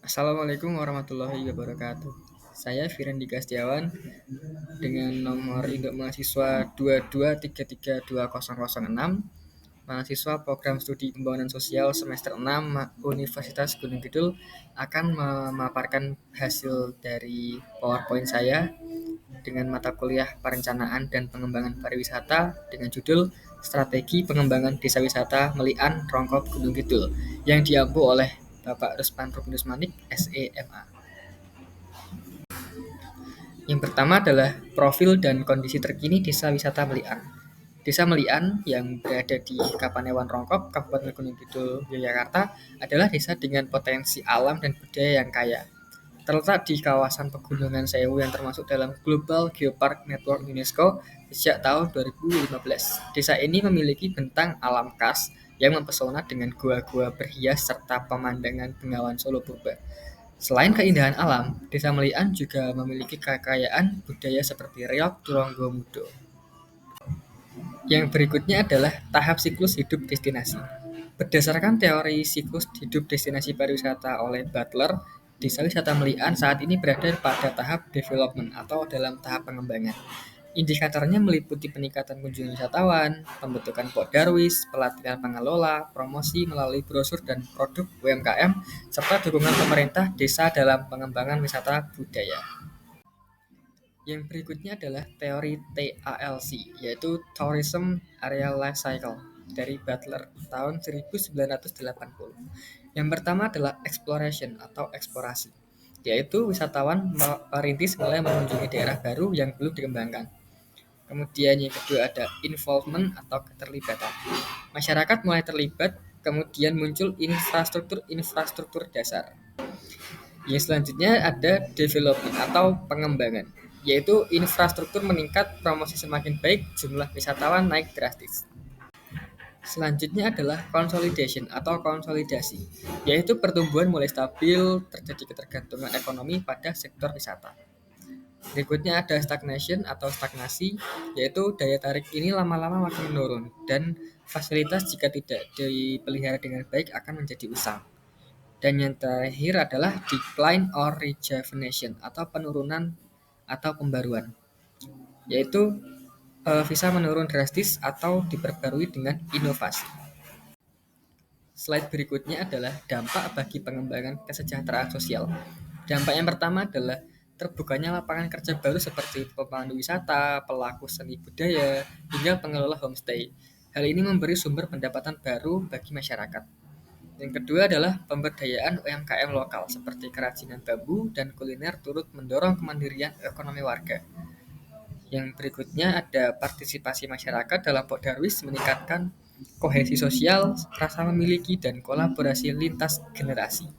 Assalamualaikum warahmatullahi wabarakatuh. Saya Firandika Setiawan dengan nomor induk mahasiswa 223320006, mahasiswa program studi pembangunan sosial semester 6 Universitas Gunung Kidul akan memaparkan hasil dari PowerPoint saya dengan mata kuliah perencanaan dan pengembangan pariwisata dengan judul Strategi Pengembangan Desa Wisata Melian Rongkop Gunung Kidul yang diampu oleh Bapak Ruspan Rubinus Manik, SEMA. Yang pertama adalah profil dan kondisi terkini Desa Wisata Melian. Desa Melian yang berada di Kapanewon Rongkop, Kabupaten Gunung Kidul, Yogyakarta adalah desa dengan potensi alam dan budaya yang kaya. Terletak di kawasan Pegunungan Sewu yang termasuk dalam Global Geopark Network UNESCO sejak tahun 2015. Desa ini memiliki bentang alam khas yang mempesona dengan gua-gua berhias serta pemandangan Bengawan Solo Purba. Selain keindahan alam, Desa Melian juga memiliki kekayaan budaya seperti reok Turonggo Mudo. Yang berikutnya adalah tahap siklus hidup destinasi. Berdasarkan teori siklus hidup destinasi pariwisata oleh Butler, Desa Wisata Melian saat ini berada pada tahap development atau dalam tahap pengembangan. Indikatornya meliputi peningkatan kunjungan wisatawan, pembentukan Darwis, pelatihan pengelola, promosi melalui brosur dan produk UMKM, serta dukungan pemerintah desa dalam pengembangan wisata budaya. Yang berikutnya adalah teori TALC, yaitu Tourism Area Life Cycle dari Butler tahun 1980. Yang pertama adalah exploration atau eksplorasi, yaitu wisatawan perintis mulai mengunjungi daerah baru yang belum dikembangkan. Kemudian yang kedua ada involvement atau keterlibatan. Masyarakat mulai terlibat, kemudian muncul infrastruktur dasar. Yang selanjutnya ada development atau pengembangan, yaitu infrastruktur meningkat, promosi semakin baik, jumlah wisatawan naik drastis. Selanjutnya adalah consolidation atau konsolidasi, yaitu pertumbuhan mulai stabil, terjadi ketergantungan ekonomi pada sektor wisata. Berikutnya ada stagnation atau stagnasi, yaitu daya tarik ini lama-lama makin menurun dan fasilitas jika tidak dipelihara dengan baik akan menjadi usang. Dan yang terakhir adalah decline or rejuvenation atau penurunan atau pembaruan, yaitu bisa menurun drastis atau diperbarui dengan inovasi. Slide berikutnya adalah dampak bagi pengembangan kesejahteraan sosial. Dampak yang pertama adalah terbukanya lapangan kerja baru seperti pemandu wisata, pelaku seni budaya, hingga pengelola homestay. Hal ini memberi sumber pendapatan baru bagi masyarakat. Yang kedua adalah pemberdayaan UMKM lokal seperti kerajinan bambu dan kuliner turut mendorong kemandirian ekonomi warga. Yang berikutnya ada partisipasi masyarakat dalam Darwis meningkatkan kohesi sosial, rasa memiliki, dan kolaborasi lintas generasi.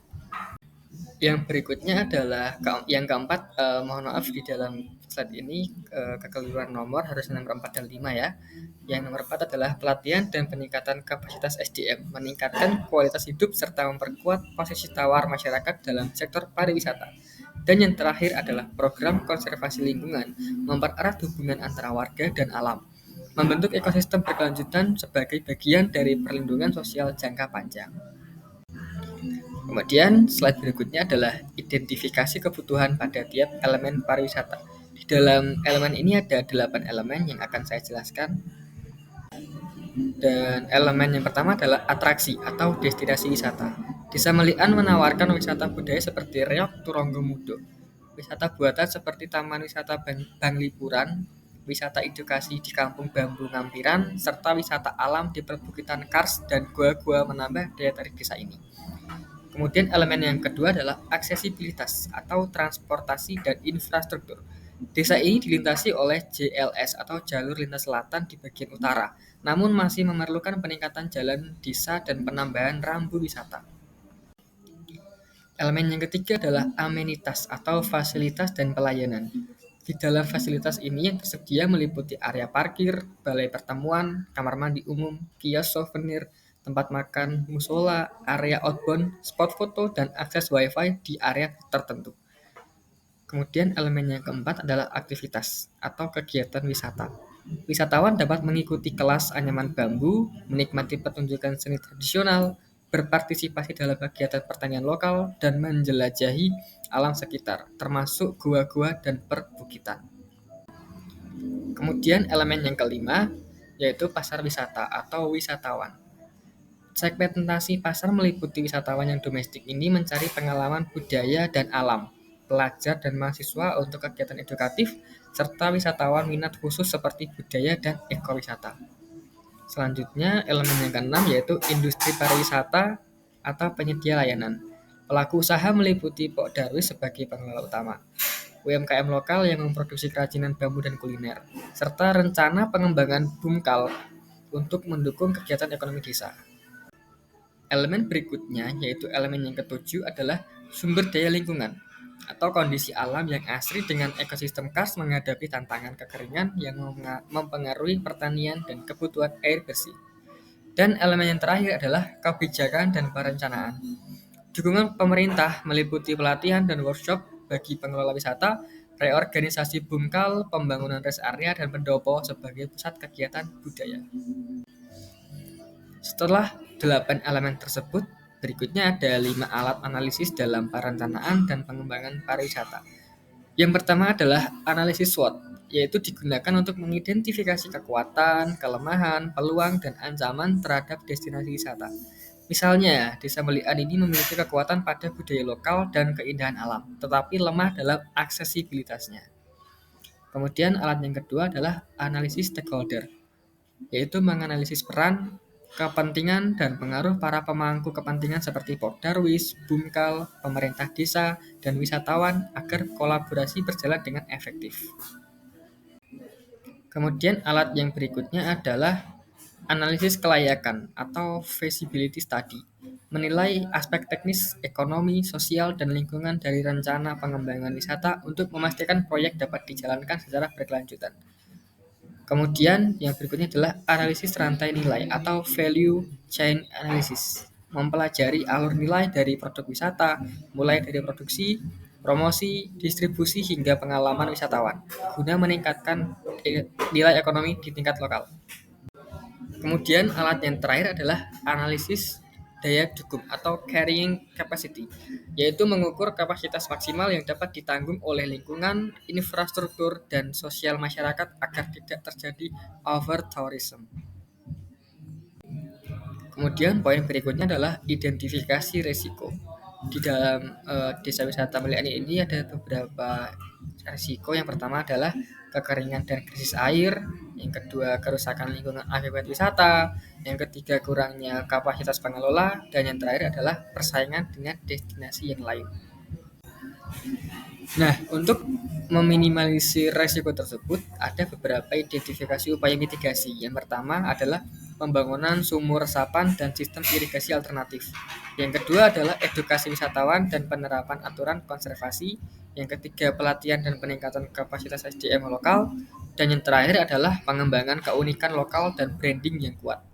Yang berikutnya adalah yang keempat, mohon maaf di dalam slide ini kekeliruan nomor, harusnya nomor 4 dan 5 ya. Yang nomor 4 adalah pelatihan dan peningkatan kapasitas SDM, meningkatkan kualitas hidup serta memperkuat posisi tawar masyarakat dalam sektor pariwisata. Dan yang terakhir adalah program konservasi lingkungan, mempererat hubungan antara warga dan alam, membentuk ekosistem berkelanjutan sebagai bagian dari perlindungan sosial jangka panjang. Kemudian slide berikutnya adalah identifikasi kebutuhan pada tiap elemen pariwisata. Di dalam elemen ini ada 8 elemen yang akan saya jelaskan. Dan elemen yang pertama adalah atraksi atau destinasi wisata. Desa Melian menawarkan wisata budaya seperti reok Turonggo Mudo, wisata buatan seperti Taman Wisata Banglipuran, wisata edukasi di Kampung Bambu Ngampiran, serta wisata alam di perbukitan Kars dan gua-gua menambah daya tarik desa ini. Kemudian elemen yang kedua adalah aksesibilitas atau transportasi dan infrastruktur. Desa ini dilintasi oleh JLS atau jalur lintas selatan di bagian utara, namun masih memerlukan peningkatan jalan desa dan penambahan rambu wisata. Elemen yang ketiga adalah amenitas atau fasilitas dan pelayanan. Di dalam fasilitas ini yang tersedia meliputi area parkir, balai pertemuan, kamar mandi umum, kios souvenir, tempat makan, musola, area outbound, spot foto, dan akses wifi di area tertentu. Kemudian elemen yang keempat adalah aktivitas atau kegiatan wisata. Wisatawan dapat mengikuti kelas anyaman bambu, menikmati pertunjukan seni tradisional, berpartisipasi dalam kegiatan pertanian lokal, dan menjelajahi alam sekitar, termasuk gua-gua dan perbukitan. Kemudian elemen yang kelima, yaitu pasar wisata atau wisatawan. Segmentasi pasar meliputi wisatawan yang domestik ini mencari pengalaman budaya dan alam, pelajar dan mahasiswa untuk kegiatan edukatif, serta wisatawan minat khusus seperti budaya dan ekowisata. Selanjutnya, elemen yang keenam yaitu industri pariwisata atau penyedia layanan. Pelaku usaha meliputi Pok Darwis sebagai pengelola utama, UMKM lokal yang memproduksi kerajinan bambu dan kuliner, serta rencana pengembangan Bumkal untuk mendukung kegiatan ekonomi desa. Elemen berikutnya, yaitu elemen yang ketujuh adalah sumber daya lingkungan atau kondisi alam yang asri dengan ekosistem khas menghadapi tantangan kekeringan yang mempengaruhi pertanian dan kebutuhan air bersih. Dan elemen yang terakhir adalah kebijakan dan perencanaan. Dukungan pemerintah meliputi pelatihan dan workshop bagi pengelola wisata, reorganisasi Bumkal, pembangunan rest area, dan pendopo sebagai pusat kegiatan budaya. Setelah 8 elemen tersebut, berikutnya ada 5 alat analisis dalam perencanaan dan pengembangan pariwisata. Yang pertama adalah analisis SWOT, yaitu digunakan untuk mengidentifikasi kekuatan, kelemahan, peluang, dan ancaman terhadap destinasi wisata. Misalnya, Desa Melian ini memiliki kekuatan pada budaya lokal dan keindahan alam, tetapi lemah dalam aksesibilitasnya. Kemudian alat yang kedua adalah analisis stakeholder, yaitu menganalisis peran, kepentingan, dan pengaruh para pemangku kepentingan seperti Pok Darwis, Bumkal, pemerintah desa, dan wisatawan agar kolaborasi berjalan dengan efektif. Kemudian alat yang berikutnya adalah analisis kelayakan atau feasibility study, menilai aspek teknis, ekonomi, sosial, dan lingkungan dari rencana pengembangan wisata untuk memastikan proyek dapat dijalankan secara berkelanjutan. Kemudian yang berikutnya adalah analisis rantai nilai atau value chain analysis, mempelajari alur nilai dari produk wisata, mulai dari produksi, promosi, distribusi, hingga pengalaman wisatawan, guna meningkatkan nilai ekonomi di tingkat lokal. Kemudian alat yang terakhir adalah analisis daya dukung atau carrying capacity, yaitu mengukur kapasitas maksimal yang dapat ditanggung oleh lingkungan, infrastruktur, dan sosial masyarakat agar tidak terjadi over tourism. Kemudian poin berikutnya adalah identifikasi risiko. Di dalam desa wisata Melian ini ada beberapa risiko. Yang pertama adalah kekeringan dan krisis air, yang kedua kerusakan lingkungan akibat wisata, yang ketiga kurangnya kapasitas pengelola, dan yang terakhir adalah persaingan dengan destinasi yang lain. Nah, untuk meminimalisir risiko tersebut, ada beberapa identifikasi upaya mitigasi. Yang pertama adalah pembangunan sumur resapan dan sistem irigasi alternatif. Yang kedua adalah edukasi wisatawan dan penerapan aturan konservasi. Yang ketiga, pelatihan dan peningkatan kapasitas SDM lokal. Dan yang terakhir adalah pengembangan keunikan lokal dan branding yang kuat.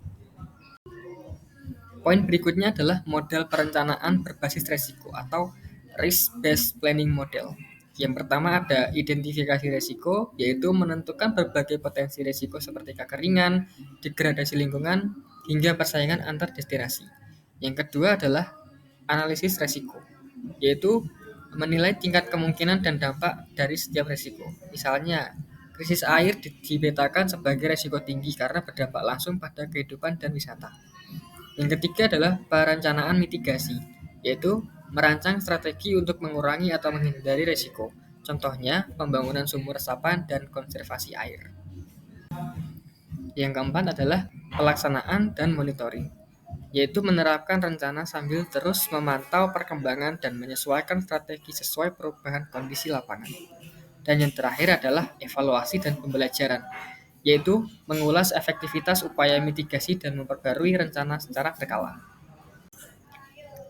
Poin berikutnya adalah model perencanaan berbasis risiko atau risk-based planning model. Yang pertama ada identifikasi risiko, yaitu menentukan berbagai potensi risiko seperti kekeringan, degradasi lingkungan, hingga persaingan antar destinasi. Yang kedua adalah analisis risiko, yaitu menilai tingkat kemungkinan dan dampak dari setiap risiko. Misalnya, krisis air dipetakan sebagai risiko tinggi karena berdampak langsung pada kehidupan dan wisata. Yang ketiga adalah perencanaan mitigasi, yaitu merancang strategi untuk mengurangi atau menghindari risiko. Contohnya, pembangunan sumur resapan dan konservasi air. Yang keempat adalah pelaksanaan dan monitoring, yaitu menerapkan rencana sambil terus memantau perkembangan dan menyesuaikan strategi sesuai perubahan kondisi lapangan. Dan yang terakhir adalah evaluasi dan pembelajaran, yaitu mengulas efektivitas upaya mitigasi dan memperbarui rencana secara berkala.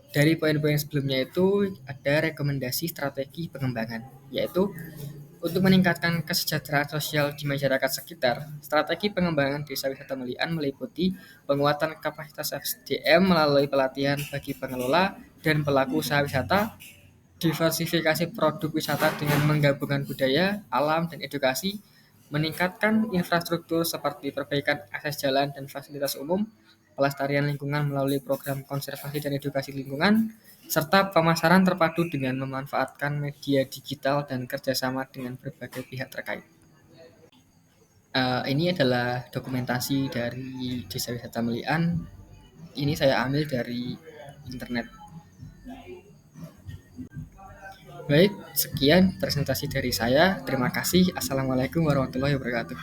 Dari poin-poin sebelumnya itu ada rekomendasi strategi pengembangan, yaitu untuk meningkatkan kesejahteraan sosial di masyarakat sekitar. Strategi pengembangan desa wisata Melian meliputi penguatan kapasitas SDM melalui pelatihan bagi pengelola dan pelaku usaha wisata, diversifikasi produk wisata dengan menggabungkan budaya, alam, dan edukasi, meningkatkan infrastruktur seperti perbaikan akses jalan dan fasilitas umum, pelestarian lingkungan melalui program konservasi dan edukasi lingkungan, serta pemasaran terpadu dengan memanfaatkan media digital dan kerjasama dengan berbagai pihak terkait. Ini adalah dokumentasi dari Desa Wisata Melian. Ini saya ambil dari internet. Baik, sekian presentasi dari saya. Terima kasih. Assalamualaikum warahmatullahi wabarakatuh.